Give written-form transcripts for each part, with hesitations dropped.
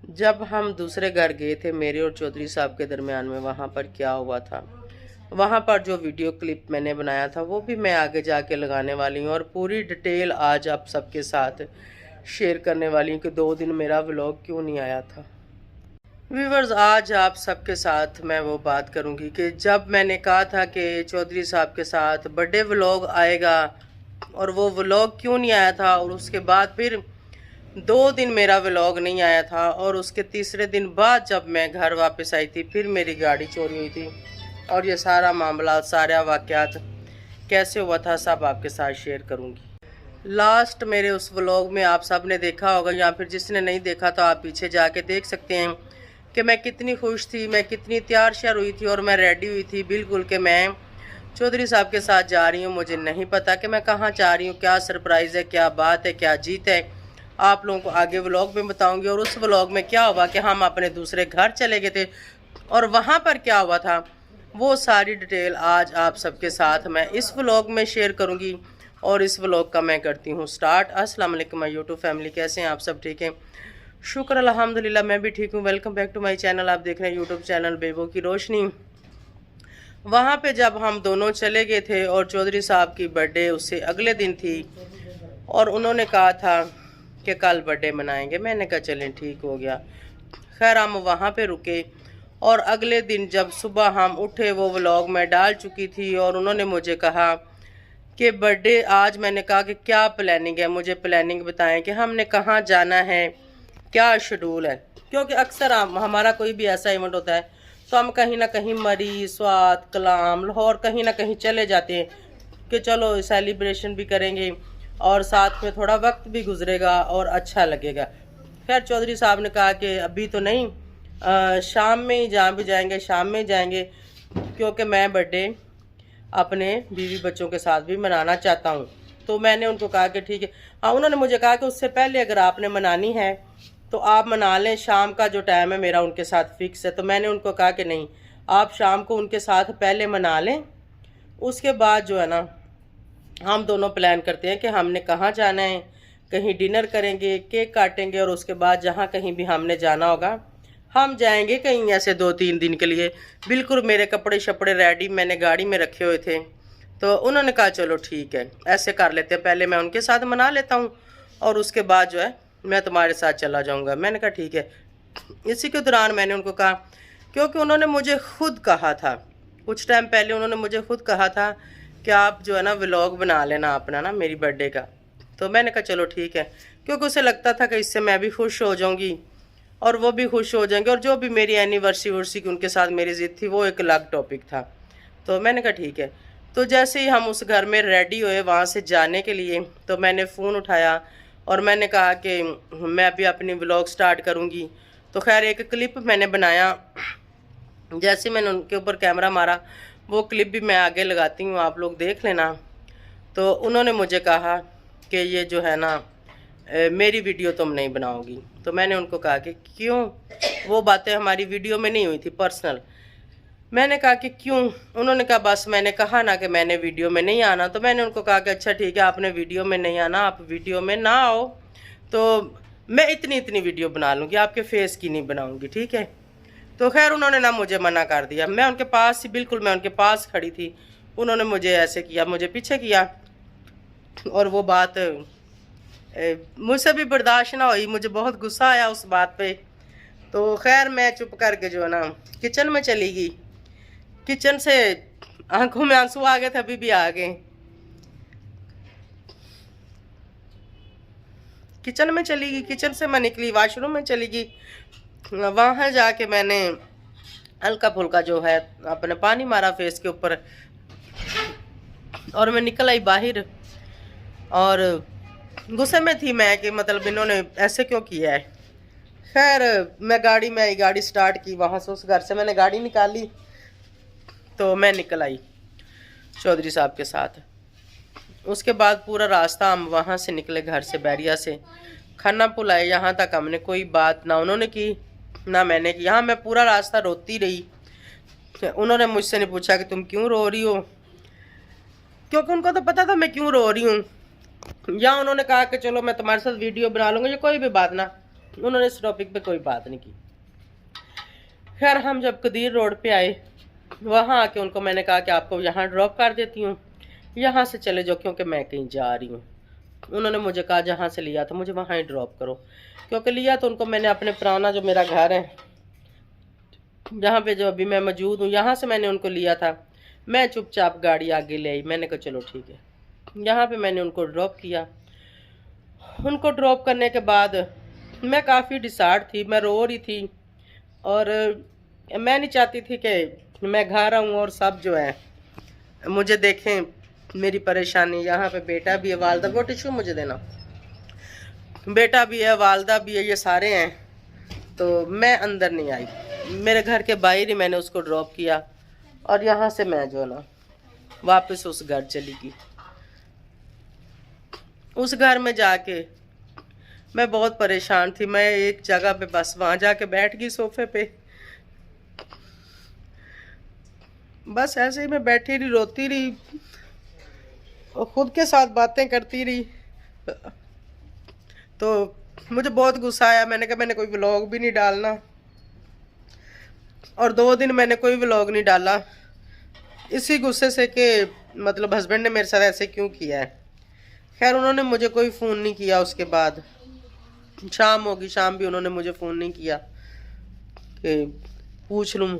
जब हम दूसरे घर गए थे मेरे और चौधरी साहब के दरमियान में, वहाँ पर क्या हुआ था, वहाँ पर जो वीडियो क्लिप मैंने बनाया था वो भी मैं आगे जाके लगाने वाली हूँ और पूरी डिटेल आज आप सबके साथ शेयर करने वाली हूँ कि 2 दिन मेरा व्लॉग क्यों नहीं आया था। व्यूवर्स, आज आप सबके साथ मैं वो बात करूँगी कि जब मैंने कहा था कि चौधरी साहब के साथ बर्थडे व्लॉग आएगा और वो व्लॉग क्यों नहीं आया था, और उसके बाद फिर 2 दिन मेरा व्लॉग नहीं आया था, और उसके तीसरे दिन बाद जब मैं घर वापस आई थी फिर मेरी गाड़ी चोरी हुई थी। और ये सारा मामला, सारा वाक़यात कैसे हुआ था सब आपके साथ शेयर करूँगी। लास्ट मेरे उस व्लॉग में आप सब ने देखा होगा, या फिर जिसने नहीं देखा तो आप पीछे जाके देख सकते हैं कि मैं कितनी खुश थी, मैं कितनी तैयार श्यार हुई थी और मैं रेडी हुई थी बिल्कुल कि मैं चौधरी साहब के साथ जा रही हूँ। मुझे नहीं पता कि मैं कहाँ जा रही हूँ, क्या सरप्राइज़ है, क्या बात है, क्या जीत है, आप लोगों को आगे व्लॉग में बताऊंगी। और उस व्लॉग में क्या हुआ कि हम अपने दूसरे घर चले गए थे और वहाँ पर क्या हुआ था वो सारी डिटेल आज आप सबके साथ मैं इस व्लॉग में शेयर करूँगी। और इस व्लॉग का मैं करती हूँ स्टार्ट। अस्सलाम वालेकुम माय यूट्यूब फैमिली, कैसे हैं आप सब? ठीक हैं, शुक्र अल्हम्दुलिल्लाह, मैं भी ठीक हूँ। Welcome back to my channel. आप देख रहे हैं यूट्यूब चैनल बेबो की रोशनी। वहाँ पे जब हम दोनों चले गए थे और चौधरी साहब की बर्थडे उससे अगले दिन थी और उन्होंने कहा था कि कल बर्थडे मनाएंगे। मैंने कहा चलें, ठीक हो गया। खैर हम वहाँ पे रुके और अगले दिन जब सुबह हम उठे वो व्लॉग मैं डाल चुकी थी और उन्होंने मुझे कहा कि बर्थडे आज। मैंने कहा कि क्या प्लानिंग है, मुझे प्लानिंग बताएं कि हमने कहाँ जाना है, क्या शेड्यूल है। क्योंकि अक्सर हमारा कोई भी ऐसा इवेंट होता है तो हम कहीं ना कहीं मरी, स्वात, कलाम, लाहौर कहीं ना कहीं चले जाते हैं कि चलो सेलिब्रेशन भी करेंगे और साथ में थोड़ा वक्त भी गुजरेगा और अच्छा लगेगा। खैर चौधरी साहब ने कहा कि अभी तो नहीं, शाम में ही जहाँ भी जाएंगे शाम में ही जाएंगे, क्योंकि मैं बर्थडे अपने बीवी बच्चों के साथ भी मनाना चाहता हूँ। तो मैंने उनको कहा कि ठीक है। हाँ, उन्होंने मुझे कहा कि उससे पहले अगर आपने मनानी है तो आप मना लें, शाम का जो टाइम है मेरा उनके साथ फिक्स है। तो मैंने उनको कहा कि नहीं, आप शाम को उनके साथ पहले मना लें, उसके बाद जो है ना हम दोनों प्लान करते हैं कि हमने कहाँ जाना है, कहीं डिनर करेंगे, केक काटेंगे और उसके बाद जहाँ कहीं भी हमने जाना होगा हम जाएंगे कहीं ऐसे 2-3 दिन के लिए। बिल्कुल मेरे कपड़े शपड़े रेडी मैंने गाड़ी में रखे हुए थे। तो उन्होंने कहा चलो ठीक है, ऐसे कर लेते हैं, पहले मैं उनके साथ मना लेता हूँ और उसके बाद जो है मैं तुम्हारे साथ चला जाऊँगा। मैंने कहा ठीक है। इसी के दौरान मैंने उनको कहा, क्योंकि उन्होंने मुझे खुद कहा था कुछ टाइम पहले, उन्होंने मुझे खुद कहा था कि आप जो है ना व्लॉग बना लेना अपना ना मेरी बर्थडे का। तो मैंने कहा चलो ठीक है, क्योंकि उसे लगता था कि इससे मैं भी खुश हो जाऊंगी और वो भी खुश हो जाएंगे, और जो भी मेरी एनिवर्सरी की उनके साथ मेरी ज़िद थी वो एक अलग टॉपिक था। तो मैंने कहा ठीक है। तो जैसे ही हम उस घर में रेडी हुए वहाँ से जाने के लिए, तो मैंने फ़ोन उठाया और मैंने कहा कि मैं अभी अपनी व्लॉग स्टार्ट करूँगी। तो खैर एक क्लिप मैंने बनाया, जैसे मैंने उनके ऊपर कैमरा मारा वो क्लिप भी मैं आगे लगाती हूँ, आप लोग देख लेना। तो उन्होंने मुझे कहा कि ये जो है ना मेरी वीडियो तुम नहीं बनाओगी। तो मैंने उनको कहा कि क्यों, वो बातें हमारी वीडियो में नहीं हुई थी पर्सनल। मैंने कहा कि क्यों, उन्होंने कहा बस मैंने कहा ना कि मैंने वीडियो में नहीं आना। तो मैंने उनको कहा कि अच्छा ठीक है, आपने वीडियो में नहीं आना, आप वीडियो में ना आओ तो मैं इतनी वीडियो बना लूँगी, आपके फेस की नहीं बनाऊँगी, ठीक है। तो खैर उन्होंने ना मुझे मना कर दिया। मैं उनके पास ही, बिल्कुल मैं उनके पास खड़ी थी, उन्होंने मुझे ऐसे किया, मुझे पीछे किया और वो बात मुझसे भी बर्दाश्त ना हुई, मुझे बहुत गुस्सा आया उस बात पे। तो खैर मैं चुप करके जो है ना किचन में चली गई। किचन से आंखों में आंसू आ गए थे, अभी भी आ गए। किचन में चली गई, किचन से मैं निकली वॉशरूम में चली गई। वहाँ जाके मैंने हल्का फुल्का जो है अपने पानी मारा फेस के ऊपर और मैं निकल आई बाहर। और गुस्से में थी मैं कि मतलब इन्होंने ऐसे क्यों किया है। खैर मैं गाड़ी में आई, गाड़ी स्टार्ट की, वहाँ से उस घर से मैंने गाड़ी निकाली तो मैं निकल आई चौधरी साहब के साथ। उसके बाद पूरा रास्ता हम वहाँ से निकले घर से, बैरिया से, खाना पुलाए। यहाँ तक हमने कोई बात ना उन्होंने की ना मैंने की। यहाँ मैं पूरा रास्ता रोती रही। उन्होंने मुझसे नहीं पूछा कि तुम क्यों रो रही हो, क्योंकि उनको तो पता था मैं क्यों रो रही हूँ। या उन्होंने कहा कि चलो मैं तुम्हारे साथ वीडियो बना लूँगा, ये कोई भी बात ना, उन्होंने इस टॉपिक पे कोई बात नहीं की। खैर हम जब कदीर रोड पे आए, वहाँ आके उनको मैंने कहा कि आपको यहाँ ड्रॉप कर देती हूँ, यहाँ से चले जाओ क्योंकि मैं कहीं जा रही हूँ। उन्होंने मुझे कहा जहाँ से लिया था मुझे वहाँ ही ड्रॉप करो, क्योंकि लिया तो उनको मैंने अपने पुराना जो मेरा घर है जहाँ पे जो अभी मैं मौजूद हूँ, यहाँ से मैंने उनको लिया था। मैं चुपचाप गाड़ी आगे ले आई, मैंने कहा चलो ठीक है। यहाँ पे मैंने उनको ड्रॉप किया। उनको ड्रॉप करने के बाद मैं काफ़ी डिसहार्ट थी, मैं रो रही थी और मैं नहीं चाहती थी कि मैं घर आऊँ और सब जो है मुझे देखें मेरी परेशानी। यहाँ पे बेटा भी है, वालदा को टिश्यू मुझे देना, बेटा भी है, वालदा भी है, ये सारे हैं। तो मैं अंदर नहीं आई, मेरे घर के बाहर ही मैंने उसको ड्रॉप किया और यहाँ से मैं जो ना वापस उस घर चली गई। उस घर में जाके मैं बहुत परेशान थी। मैं एक जगह पे बस वहाँ जाके बैठ गई सोफे पे, बस ऐसे ही मैं बैठी रही, रोती रही और खुद के साथ बातें करती रही। तो मुझे बहुत गुस्सा आया, मैंने कहा मैंने कोई व्लॉग भी नहीं डालना, और 2 दिन मैंने कोई व्लॉग नहीं डाला इसी गुस्से से कि मतलब हस्बैंड ने मेरे साथ ऐसे क्यों किया है। खैर उन्होंने मुझे कोई फ़ोन नहीं किया। उसके बाद शाम होगी, शाम भी उन्होंने मुझे फ़ोन नहीं किया कि पूछ लूँ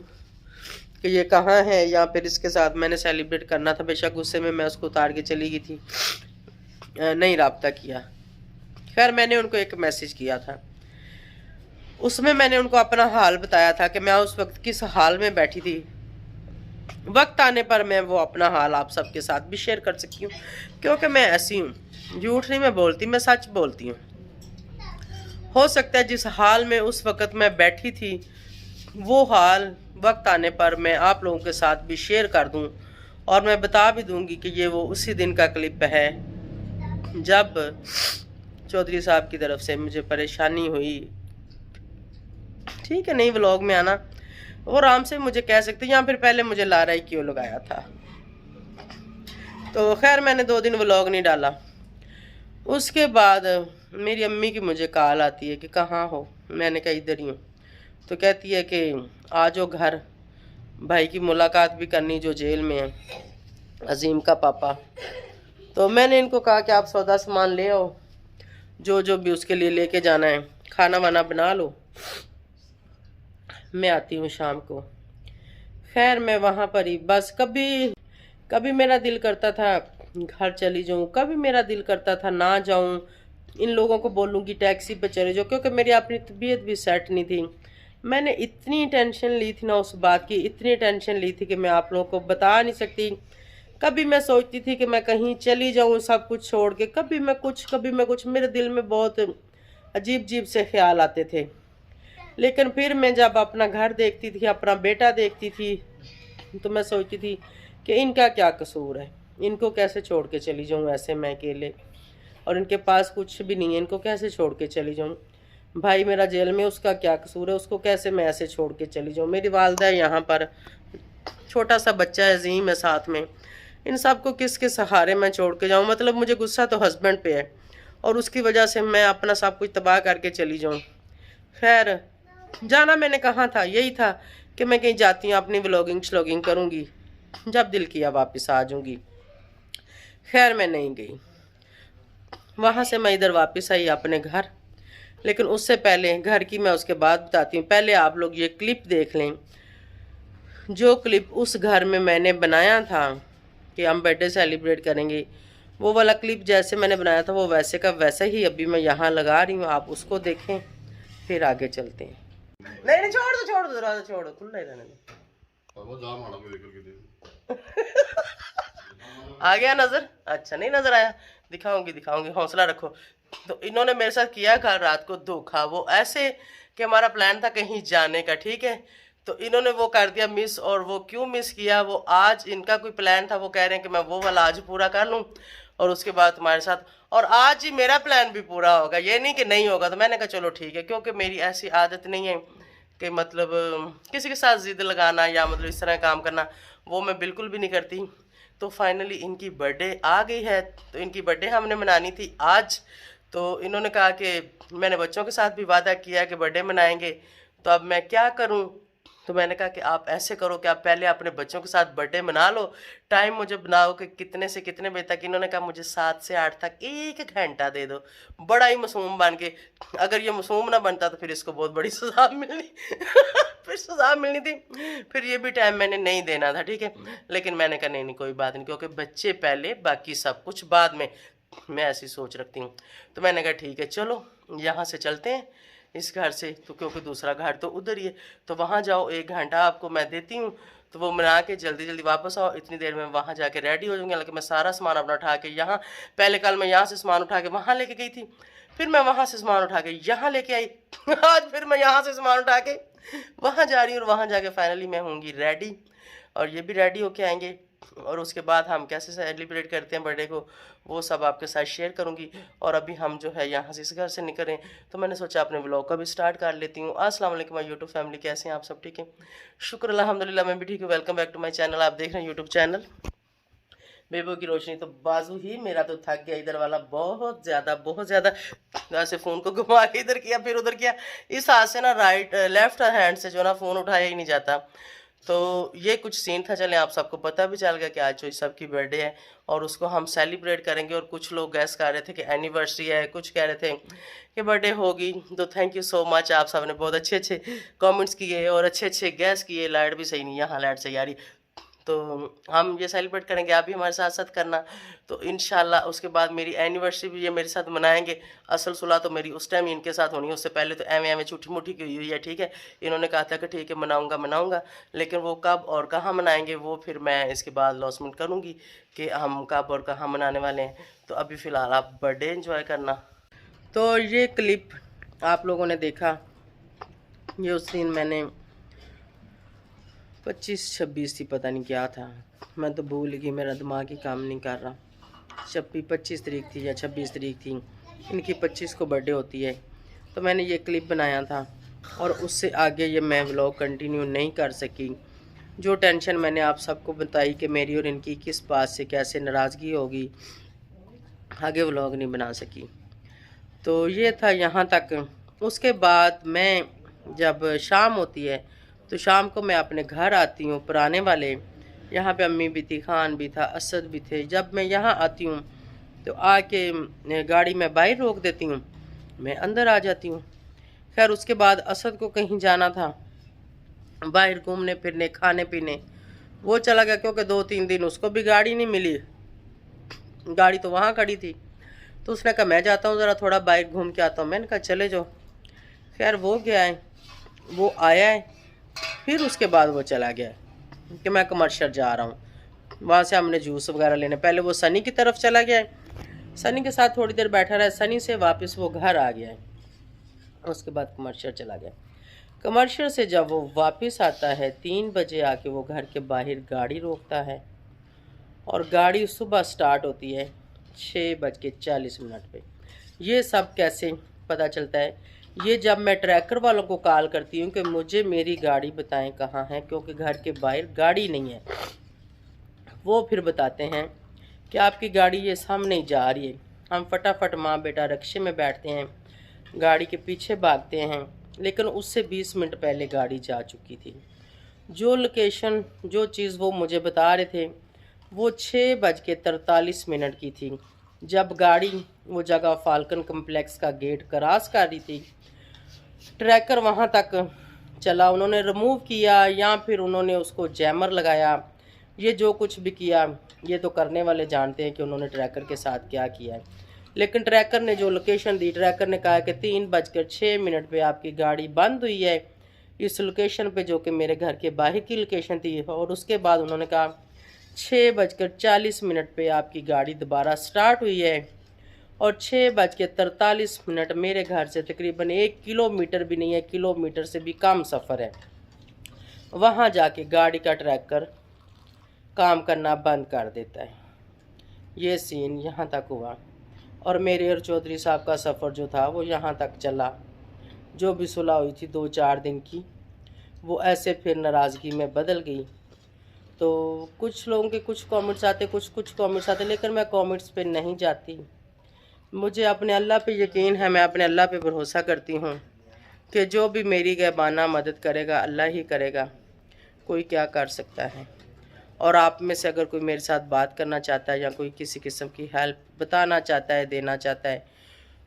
कि ये कहाँ है, या फिर इसके साथ मैंने सेलिब्रेट करना था। बेशक गुस्से में मैं उसको उतार के चली गई थी, नहीं रब्ता किया। खैर मैंने उनको एक मैसेज किया था, उसमें मैंने उनको अपना हाल बताया था कि मैं उस वक्त किस हाल में बैठी थी। वक्त आने पर मैं वो अपना हाल आप सबके साथ भी शेयर कर सकती हूँ, क्योंकि मैं ऐसी हूँ, झूठ नहीं मैं बोलती, मैं सच बोलती हूँ। हो सकता है जिस हाल में उस वक्त मैं बैठी थी वो हाल वक्त आने पर मैं आप लोगों के साथ भी शेयर कर दूं, और मैं बता भी दूंगी कि ये वो उसी दिन का क्लिप है जब चौधरी साहब की तरफ से मुझे परेशानी हुई। ठीक है, नहीं व्लॉग में आना वो आराम से मुझे कह सकते, या फिर पहले मुझे लारा ही क्यों लगाया था। तो खैर मैंने 2 दिन व्लॉग नहीं डाला। उसके बाद मेरी अम्मी की मुझे कॉल आती है कि कहाँ हो। मैंने कहा इधर ही हूँ। तो कहती है कि आ जाओ घर, भाई की मुलाकात भी करनी जो जेल में है, अजीम का पापा। तो मैंने इनको कहा कि आप सौदा सामान ले आओ, जो जो भी उसके लिए लेके जाना है, खाना वाना बना लो, मैं आती हूँ शाम को। खैर मैं वहाँ पर ही बस कभी मेरा दिल करता था घर चली जाऊँ, कभी मेरा दिल करता था ना जाऊँ, इन लोगों को बोलूँगी टैक्सी पे चले जाओ, क्योंकि मेरी अपनी तबीयत भी सेट नहीं थी। मैंने इतनी टेंशन ली थी ना उस बात की, इतनी टेंशन ली थी कि मैं आप लोगों को बता नहीं सकती। कभी मैं सोचती थी कि मैं कहीं चली जाऊँ सब कुछ छोड़ के, कभी मैं कुछ, मेरे दिल में बहुत अजीब अजीब से ख्याल आते थे। लेकिन फिर मैं जब अपना घर देखती थी, अपना बेटा देखती थी, तो मैं सोचती थी कि इनका क्या कसूर है, इनको कैसे छोड़ के चली जाऊँ ऐसे मैं अकेले, और इनके पास कुछ भी नहीं है, इनको कैसे छोड़ के चली जाऊँ। भाई मेरा जेल में, उसका क्या कसूर है, उसको कैसे मैं ऐसे छोड़ के चली जाऊँ। मेरी वालदा है यहाँ पर, छोटा सा बच्चा है अजीम है साथ में, इन सब को किसके सहारे मैं छोड़ के जाऊँ। मतलब मुझे गुस्सा तो हस्बैंड पे है और उसकी वजह से मैं अपना सब कुछ तबाह करके चली जाऊँ। खैर जाना मैंने कहाँ था, यही था कि मैं कहीं जाती हूँ अपनी व्लॉगिंग श्लॉगिंग करूँगी, जब दिल किया वापस आ जाऊँगी। खैर मैं नहीं गई, वहाँ से मैं इधर वापस आई अपने घर। लेकिन उससे पहले घर की मैं उसके बाद बताती हूँ। पहले आप लोग ये क्लिप देख लें, जो क्लिप उस घर में मैंने बनाया था कि हम बर्थडे सेलिब्रेट करेंगे, वो वाला क्लिप जैसे मैंने बनाया था वो वैसे का वैसा ही अभी मैं यहाँ लगा रही हूँ, आप उसको देखें फिर आगे चलते हैं। नहीं छोड़ दो दरवाजा छोड़ दो, खुला ही रहने दो। आ गया नजर? अच्छा नहीं नजर आया, दिखाऊंगी, हौसला रखो। तो इन्होंने मेरे साथ किया कल रात को धोखा, वो ऐसे कि हमारा प्लान था कहीं जाने का, ठीक है, तो इन्होंने वो कर दिया मिस। और वो क्यों मिस किया, वो आज इनका कोई प्लान था, वो कह रहे हैं कि मैं वो वाला आज पूरा कर लूँ और उसके बाद तुम्हारे साथ, और आज ही मेरा प्लान भी पूरा होगा, ये नहीं कि नहीं होगा। तो मैंने कहा चलो ठीक है, क्योंकि मेरी ऐसी आदत नहीं है कि मतलब किसी के साथ जिद लगाना या मतलब इस तरह काम करना, वो मैं बिल्कुल भी नहीं करती। तो फाइनली इनकी बर्थडे आ गई है, तो इनकी बर्थडे हमने मनानी थी आज, तो इन्होंने कहा कि मैंने बच्चों के साथ भी वादा किया कि बर्थडे मनाएंगे, तो अब मैं क्या करूं। तो मैंने कहा कि आप ऐसे करो कि आप पहले अपने बच्चों के साथ बर्थडे मना लो, टाइम मुझे बनाओ कि कितने से कितने बजे तक। इन्होंने कहा मुझे 7 से 8 तक 1 घंटा दे दो, बड़ा ही मासूम बन के। अगर ये मासूम ना बनता तो फिर इसको बहुत बड़ी सजा मिलनी फिर सजा मिलनी थी, फिर ये भी टाइम मैंने नहीं देना था, ठीक है। लेकिन मैंने कहा नहीं नहीं कोई बात नहीं, क्योंकि बच्चे पहले बाकी सब कुछ बाद में, मैं ऐसी सोच रखती हूँ। तो मैंने कहा ठीक है चलो यहाँ से चलते हैं इस घर से, तो क्योंकि दूसरा घर तो उधर ही है, तो वहाँ जाओ 1 घंटा आपको मैं देती हूँ, तो वो मना के जल्दी जल्दी वापस आओ। इतनी देर में वहाँ जाके रेडी हो जाऊँगी। हालांकि मैं सारा सामान अपना उठा के यहाँ, पहले कल मैं यहाँ से सामान उठा के वहाँ लेके गई थी, फिर मैं वहाँ से सामान उठा के यहाँ लेके आई आज फिर मैं यहाँ से सामान उठा के वहाँ जा रही हूँ, और वहाँ जाके फाइनली मैं होंगी रेडी, और ये भी रेडी होके आएंगे। और उसके बाद हम कैसे सेलिब्रेट करते हैं बर्थडे को, वो सब आपके साथ शेयर करूंगी। और अभी हम जो है यहाँ से इस घर से निकल रहे हैं, तो मैंने सोचा अपने व्लॉग का भी स्टार्ट कर लेती हूँ। अस्सलाम वालेकुम माय यूट्यूब फैमिली, कैसे हैं आप सब? ठीक है, शुक्र अल्हम्दुलिल्लाह मैं भी ठीक हूँ। Welcome back to my channel. आप देख रहे हैं यूट्यूब चैनल बेबो की रोशनी। तो बाजू ही मेरा तो थक गया, इधर वाला बहुत ज़्यादा ऐसे फ़ोन को घुमा के इधर किया फिर उधर किया, इस हाथ से ना राइट लेफ्ट हैंड से जो ना फ़ोन उठाया ही नहीं जाता। तो ये कुछ सीन था। चलें आप सबको पता भी चल गया कि आज जो सबकी बर्थडे है और उसको हम सेलिब्रेट करेंगे। और कुछ लोग गैस कर रहे थे कि एनिवर्सरी है, कुछ कह रहे थे कि बर्थडे होगी। तो थैंक यू सो मच, आप सब ने बहुत अच्छे कमेंट्स किए और अच्छे गैस किए। लाइट भी सही नहीं, यहाँ लाइट सही आ रही। तो हम ये सेलिब्रेट करेंगे, आप भी हमारे साथ साथ करना। तो इंशाल्लाह उसके बाद मेरी एनिवर्सरी भी ये मेरे साथ मनाएंगे। असल सुलह तो मेरी उस टाइम इनके साथ होनी है, उससे पहले तो एवं छूटी मुठी की हुई है, ठीक है। इन्होंने कहा था कि ठीक है मनाऊंगा, लेकिन वो कब और कहाँ मनाएंगे वो फिर मैं इसके बाद लॉन्चमेंट करूँगी कि हम कब और कहाँ मनाने वाले हैं। तो अभी फ़िलहाल आप बर्थडे एंजॉय करना। तो ये क्लिप आप लोगों ने देखा, ये उस दिन मैंने 25-26 थी, पता नहीं क्या था, मैं तो भूल गई, मेरा दिमाग ही काम नहीं कर रहा। 25 तारीख थी या 26 तारीख थी, इनकी 25 को बर्थडे होती है। तो मैंने ये क्लिप बनाया था और उससे आगे ये मैं व्लॉग कंटिन्यू नहीं कर सकी। जो टेंशन मैंने आप सबको बताई कि मेरी और इनकी किस बात से कैसे नाराज़गी होगी, आगे व्लॉग नहीं बना सकी। तो ये था यहाँ तक। उसके बाद मैं जब शाम होती है तो शाम को मैं अपने घर आती हूँ पुराने वाले। यहाँ पे अम्मी भी थी, खान भी था, असद भी थे। जब मैं यहाँ आती हूँ तो आके गाड़ी में बाहर रोक देती हूँ, मैं अंदर आ जाती हूँ। खैर उसके बाद असद को कहीं जाना था बाहर घूमने फिरने खाने पीने, वो चला गया क्योंकि 2-3 दिन उसको भी गाड़ी नहीं मिली, गाड़ी तो वहाँ खड़ी थी। तो उसने कहा मैं जाता हूँ ज़रा थोड़ा बाहर घूम के आता हूँ। मैंने कहा चले जाओ। खैर वो गया है, वो आया है, फिर उसके बाद वो चला गया कि मैं कमर्शियल जा रहा हूँ। वहाँ से हमने जूस वगैरह लेने, पहले वो सनी की तरफ चला गया है, सनी के साथ थोड़ी देर बैठा रहा, सनी से वापस वो घर आ गया है। उसके बाद कमर्शियल चला गया। कमर्शियल से जब वो वापस आता है 3 बजे आके वो घर के बाहर गाड़ी रोकता है, और गाड़ी सुबह स्टार्ट होती है 6:40 पे। ये सब कैसे पता चलता है? ये जब मैं ट्रैकर वालों को कॉल करती हूँ कि मुझे मेरी गाड़ी बताएं कहाँ है, क्योंकि घर के बाहर गाड़ी नहीं है। वो फिर बताते हैं कि आपकी गाड़ी ये सामने ही जा रही है। हम फटाफट माँ बेटा रिक्शे में बैठते हैं, गाड़ी के पीछे भागते हैं, लेकिन उससे 20 मिनट पहले गाड़ी जा चुकी थी। जो लोकेशन, जो चीज़ वो मुझे बता रहे थे वो 6:43 की थी। जब गाड़ी वो जगह फाल्कन कम्प्लेक्स का गेट क्रॉस कर रही थी, ट्रैकर वहाँ तक चला, उन्होंने रिमूव किया या फिर उन्होंने उसको जैमर लगाया। ये जो कुछ भी किया ये तो करने वाले जानते हैं कि उन्होंने ट्रैकर के साथ क्या किया है। लेकिन ट्रैकर ने जो लोकेशन दी, ट्रैकर ने कहा कि 3:06 पे आपकी गाड़ी बंद हुई है इस लोकेशन पे, जो कि मेरे घर के बाहर की लोकेशन थी। और उसके बाद उन्होंने कहा 6:40 पे आपकी गाड़ी दोबारा स्टार्ट हुई है, और 6:43 मेरे घर से तकरीबन 1 किलोमीटर भी नहीं है, किलोमीटर से भी कम सफ़र है। वहाँ जाके गाड़ी का ट्रैकर काम करना बंद कर देता है। ये सीन यहाँ तक हुआ, और मेरे और चौधरी साहब का सफ़र जो था वो यहाँ तक चला। जो भी सुलह हुई थी 2-4 दिन की, वो ऐसे फिर नाराज़गी में बदल गई। तो कुछ लोगों के कुछ कमेंट्स आते, कुछ कमेंट्स आते, लेकिन मैं कमेंट्स पे नहीं जाती, मुझे अपने अल्लाह पे यकीन है, मैं अपने अल्लाह पे भरोसा करती हूँ कि जो भी मेरी गैबाना मदद करेगा अल्लाह ही करेगा, कोई क्या कर सकता है। और आप में से अगर कोई मेरे साथ बात करना चाहता है या कोई किसी किस्म की हेल्प बताना चाहता है, देना चाहता है,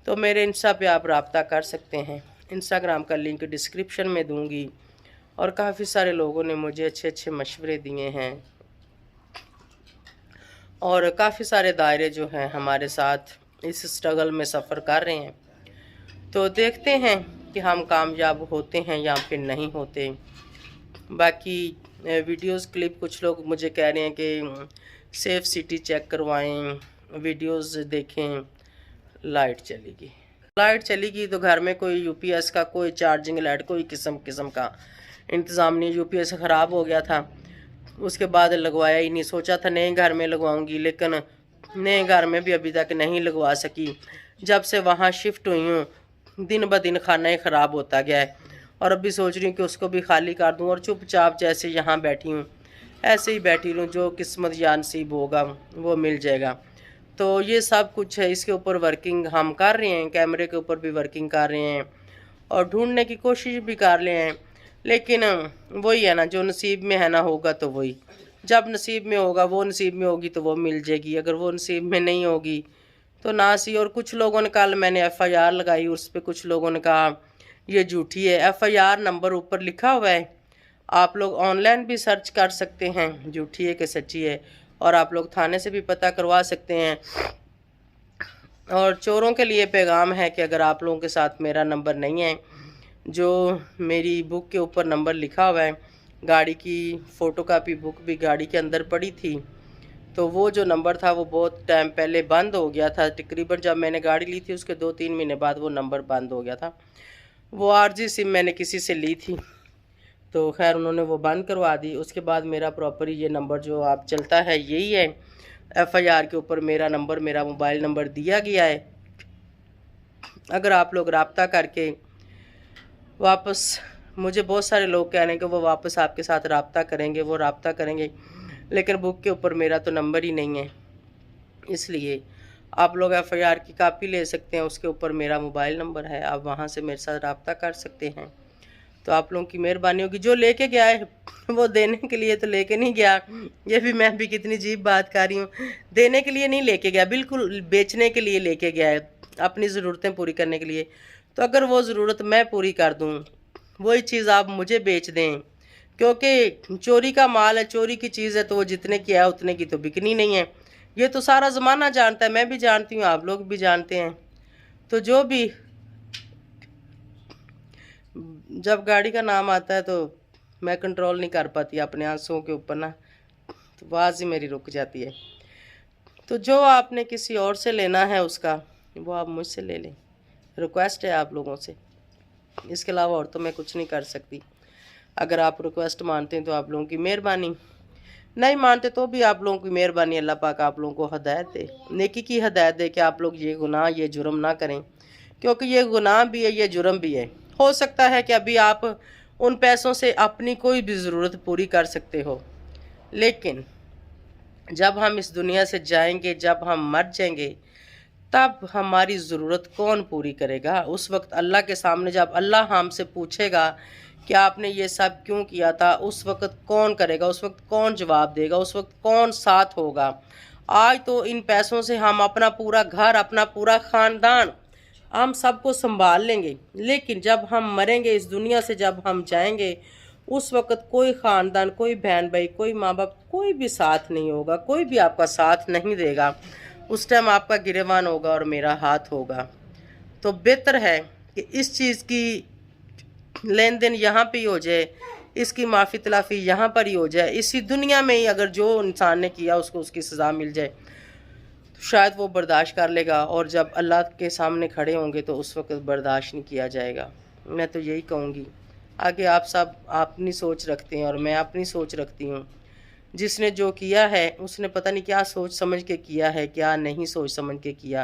तो मेरे इंस्टा पे आप रब्ता कर सकते हैं। इंस्टाग्राम का लिंक डिस्क्रिप्शन में दूंगी। और काफ़ी सारे लोगों ने मुझे अच्छे अच्छे मशवरे दिए हैं और काफ़ी सारे दायरे जो हैं हमारे साथ इस स्ट्रगल में सफ़र कर रहे हैं। तो देखते हैं कि हम कामयाब होते हैं या फिर नहीं होते। बाकी वीडियोस क्लिप कुछ लोग मुझे कह रहे हैं कि सेफ सिटी चेक करवाएं, वीडियोस देखें। लाइट चलेगी तो घर में कोई यूपीएस का कोई चार्जिंग लाइट कोई किस्म का इंतज़ाम नहीं। यूपीएस ख़राब हो गया था, उसके बाद लगवाया ही नहीं। सोचा था नए घर में लगवाऊंगी, लेकिन नए घर में भी अभी तक नहीं लगवा सकी। जब से वहाँ शिफ्ट हुई हूँ दिन ब दिन खाना ही ख़राब होता गया है और अभी सोच रही हूँ कि उसको भी खाली कर दूँ और चुपचाप जैसे यहाँ बैठी हूँ ऐसे ही बैठी रहूँ। जो किस्मत या नसीब होगा वो मिल जाएगा। तो ये सब कुछ है, इसके ऊपर वर्किंग हम कर रहे हैं, कैमरे के ऊपर भी वर्किंग कर रहे हैं और ढूंढने की कोशिश भी कर रहे हैं। लेकिन वही है ना, जो नसीब में है ना होगा तो वही। जब नसीब में होगा, वो नसीब में होगी तो वो मिल जाएगी, अगर वो नसीब में नहीं होगी तो ना सी। और कुछ लोगों ने, कल मैंने एफआईआर लगाई, उस पर कुछ लोगों ने कहा ये झूठी है। एफआईआर नंबर ऊपर लिखा हुआ है, आप लोग ऑनलाइन भी सर्च कर सकते हैं झूठी है कि सच्ची है, और आप लोग थाने से भी पता करवा सकते हैं। और चोरों के लिए पैगाम है कि अगर आप लोगों के साथ मेरा नंबर नहीं है, जो मेरी बुक के ऊपर नंबर लिखा हुआ है, गाड़ी की फ़ोटोकॉपी बुक भी गाड़ी के अंदर पड़ी थी, तो वो जो नंबर था वो बहुत टाइम पहले बंद हो गया था। तकरीबन जब मैंने गाड़ी ली थी उसके 2-3 महीने बाद वो नंबर बंद हो गया था। वो आरजी सिम मैंने किसी से ली थी, तो खैर उन्होंने वो बंद करवा दी। उसके बाद मेरा प्रॉपर ये नंबर जो आप चलता है यही है। एफआईआर के ऊपर मेरा नंबर, मेरा मोबाइल नंबर दिया गया है। अगर आप लोग रब्ता करके वापस, मुझे बहुत सारे लोग कह रहे हैं कि वो वापस आपके साथ रब्ता करेंगे, वो रब्ता करेंगे, लेकिन बुक के ऊपर मेरा तो नंबर ही नहीं है। इसलिए आप लोग एफआईआर की कापी ले सकते हैं, उसके ऊपर मेरा मोबाइल नंबर है, आप वहाँ से मेरे साथ रब्ता कर सकते हैं। तो आप लोगों की मेहरबानी होगी। जो लेके गया है वो देने के लिए तो लेके नहीं गया, ये भी मैं भी कितनी अजीब बात कर रही हूँ। देने के लिए नहीं लेके गया, बिल्कुल बेचने के लिए लेके गया है, अपनी ज़रूरतें पूरी करने के लिए। तो अगर वो ज़रूरत मैं पूरी कर दूँ, वही चीज़ आप मुझे बेच दें, क्योंकि चोरी का माल है, चोरी की चीज़ है, तो वो जितने की है उतने की तो बिकनी नहीं है। ये तो सारा ज़माना जानता है, मैं भी जानती हूँ, आप लोग भी जानते हैं। तो जो भी, जब गाड़ी का नाम आता है तो मैं कंट्रोल नहीं कर पाती अपने आंसुओं के ऊपर ना, तो आवाज़ ही मेरी रुक जाती है। तो जो आपने किसी और से लेना है उसका, वो आप मुझसे ले लें, रिक्वेस्ट है आप लोगों से। इसके अलावा और तो मैं कुछ नहीं कर सकती। अगर आप रिक्वेस्ट मानते हैं तो आप लोगों की मेहरबानी, नहीं मानते तो भी आप लोगों की मेहरबानी। अल्लाह पाक आप लोगों को हदायत दे, नेकी की हदायत दे कि आप लोग ये गुनाह, ये जुर्म ना करें, क्योंकि ये गुनाह भी है, ये जुर्म भी है। हो सकता है कि अभी आप उन पैसों से अपनी कोई भी ज़रूरत पूरी कर सकते हो, लेकिन जब हम इस दुनिया से जाएंगे, जब हम मर जाएंगे, तब हमारी ज़रूरत कौन पूरी करेगा? उस वक्त अल्लाह के सामने जब अल्लाह हमसे पूछेगा कि आपने ये सब क्यों किया था, उस वक्त कौन करेगा? उस वक्त कौन जवाब देगा? उस वक्त कौन साथ होगा? आज तो इन पैसों से हम अपना पूरा घर, अपना पूरा ख़ानदान, हम सबको संभाल लेंगे, लेकिन जब हम मरेंगे, इस दुनिया से जब हम जाएंगे, उस वक्त कोई ख़ानदान, कोई बहन भाई, कोई माँ बाप, कोई भी साथ नहीं होगा, कोई भी आपका साथ नहीं देगा। उस टाइम आपका गिरेबान होगा और मेरा हाथ होगा। तो बेहतर है कि इस चीज़ की लेन देन यहाँ पे ही हो जाए, इसकी माफ़ी तलाफ़ी यहाँ पर ही हो जाए, इसी दुनिया में ही। अगर जो इंसान ने किया उसको उसकी सज़ा मिल जाए तो शायद वो बर्दाश्त कर लेगा, और जब अल्लाह के सामने खड़े होंगे तो उस वक्त बर्दाश्त नहीं किया जाएगा। मैं तो यही कहूँगी। आगे आप सब अपनी सोच रखते हैं और मैं अपनी सोच रखती हूँ। जिसने जो किया है उसने पता नहीं क्या सोच समझ के किया है, क्या नहीं सोच समझ के किया,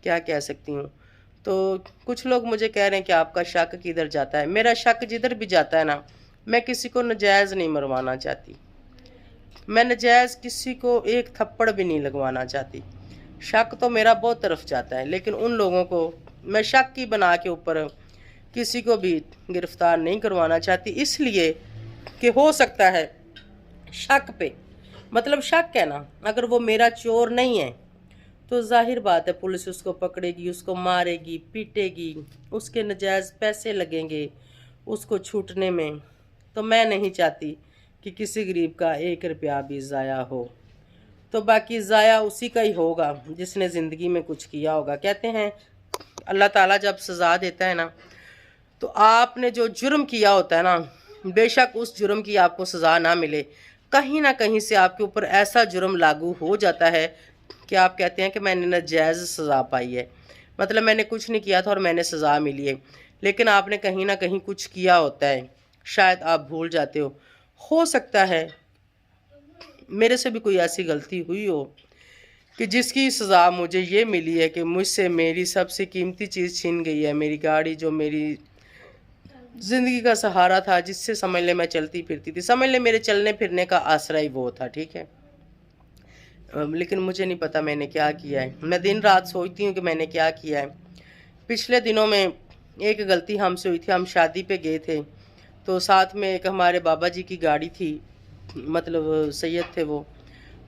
क्या कह सकती हूँ। तो कुछ लोग मुझे कह रहे हैं कि आपका शक किधर जाता है। मेरा शक जिधर भी जाता है ना, मैं किसी को नजायज़ नहीं मरवाना चाहती, मैं नजायज़ किसी को एक थप्पड़ भी नहीं लगवाना चाहती। शक तो मेरा बहुत तरफ जाता है, लेकिन उन लोगों को मैं शक की बना के ऊपर किसी को भी गिरफ्तार नहीं करवाना चाहती, इसलिए कि हो सकता है शक पे, मतलब शक है ना, अगर वो मेरा चोर नहीं है तो जाहिर बात है पुलिस उसको पकड़ेगी, उसको मारेगी, पीटेगी, उसके नजायज़ पैसे लगेंगे उसको छूटने में। तो मैं नहीं चाहती कि किसी गरीब का 1 रुपया भी ज़ाया हो। तो बाकी ज़ाया उसी का ही होगा जिसने ज़िंदगी में कुछ किया होगा। कहते हैं अल्लाह ताला जब सज़ा देता है ना, तो आपने जो जुर्म किया होता है ना, बेशक उस जुर्म की आपको सज़ा ना मिले, कहीं ना कहीं से आपके ऊपर ऐसा जुर्म लागू हो जाता है कि आप कहते हैं कि मैंने नाजायज़ सज़ा पाई है, मतलब मैंने कुछ नहीं किया था और मैंने सज़ा मिली है, लेकिन आपने कहीं ना कहीं कुछ किया होता है, शायद आप भूल जाते हो सकता है मेरे से भी कोई ऐसी गलती हुई हो कि जिसकी सज़ा मुझे ये मिली है कि मुझसे मेरी सबसे कीमती चीज़ छीन गई है, मेरी गाड़ी जो मेरी ज़िंदगी का सहारा था, जिससे समझ ले मैं चलती फिरती थी, समझ ले मेरे चलने फिरने का आसरा ही वो था, ठीक है। लेकिन मुझे नहीं पता मैंने क्या किया है। मैं दिन रात सोचती हूँ कि मैंने क्या किया है। पिछले दिनों में एक गलती हमसे हुई थी, हम शादी पे गए थे, तो साथ में एक हमारे बाबा जी की गाड़ी थी, मतलब सैयद थे वो।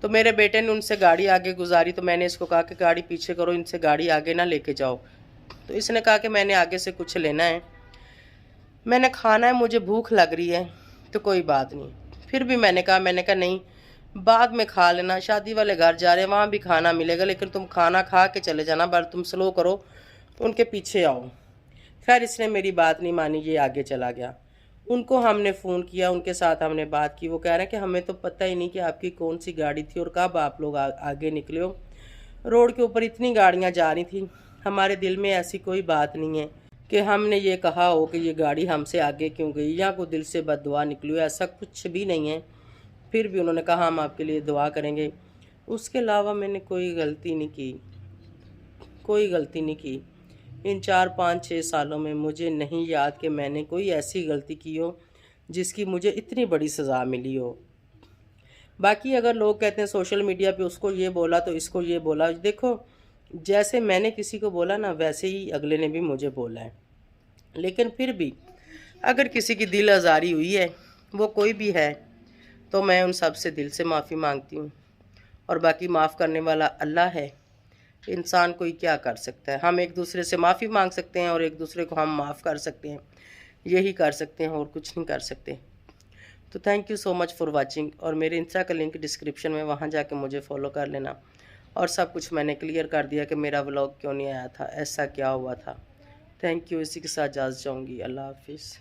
तो मेरे बेटे ने उनसे गाड़ी आगे गुजारी, तो मैंने इसको कहा कि गाड़ी पीछे करो, इनसे गाड़ी आगे ना लेके जाओ। तो इसने कहा कि मैंने आगे से कुछ लेना है, मैंने खाना है, मुझे भूख लग रही है, तो कोई बात नहीं। फिर भी मैंने कहा नहीं, बाद में खा लेना, शादी वाले घर जा रहे हैं, वहाँ भी खाना मिलेगा, लेकिन तुम खाना खा के चले जाना, पर तुम स्लो करो, उनके पीछे आओ। खैर इसने मेरी बात नहीं मानी, ये आगे चला गया। उनको हमने फ़ोन किया, उनके साथ हमने बात की, वो कह रहे हैं कि हमें तो पता ही नहीं कि आपकी कौन सी गाड़ी थी और कब आप लोग आगे निकले हो। रोड के ऊपर इतनी गाड़ियाँ जा रही थी, हमारे दिल में ऐसी कोई बात नहीं है कि हमने ये कहा हो कि ये गाड़ी हमसे आगे क्यों गई या कोई दिल से बददुआ निकली हो, ऐसा कुछ भी नहीं है। फिर भी उन्होंने कहा हम आपके लिए दुआ करेंगे। उसके अलावा मैंने कोई गलती नहीं की, कोई गलती नहीं की। इन 4-5-6 सालों में मुझे नहीं याद कि मैंने कोई ऐसी गलती की हो जिसकी मुझे इतनी बड़ी सज़ा मिली हो। बाकी अगर लोग कहते हैं सोशल मीडिया पे उसको ये बोला तो इसको ये बोला, देखो जैसे मैंने किसी को बोला ना, वैसे ही अगले ने भी मुझे बोला है। लेकिन फिर भी अगर किसी की दिल आज़ारी हुई है, वो कोई भी है, तो मैं उन सब से दिल से माफ़ी मांगती हूँ। और बाकी माफ़ करने वाला अल्लाह है, इंसान कोई क्या कर सकता है। हम एक दूसरे से माफ़ी मांग सकते हैं और एक दूसरे को हम माफ़ कर सकते हैं, यही कर सकते हैं और कुछ नहीं कर सकते। तो thank you so much for watching. और मेरे इंस्टा का लिंक डिस्क्रिप्शन में, वहाँ जाके मुझे फॉलो कर लेना। और सब कुछ मैंने क्लियर कर दिया कि मेरा व्लॉग क्यों नहीं आया था, ऐसा क्या हुआ था। थैंक यू, इसी के साथ इजाज़त चाहूँगी। अल्लाह हाफिज़।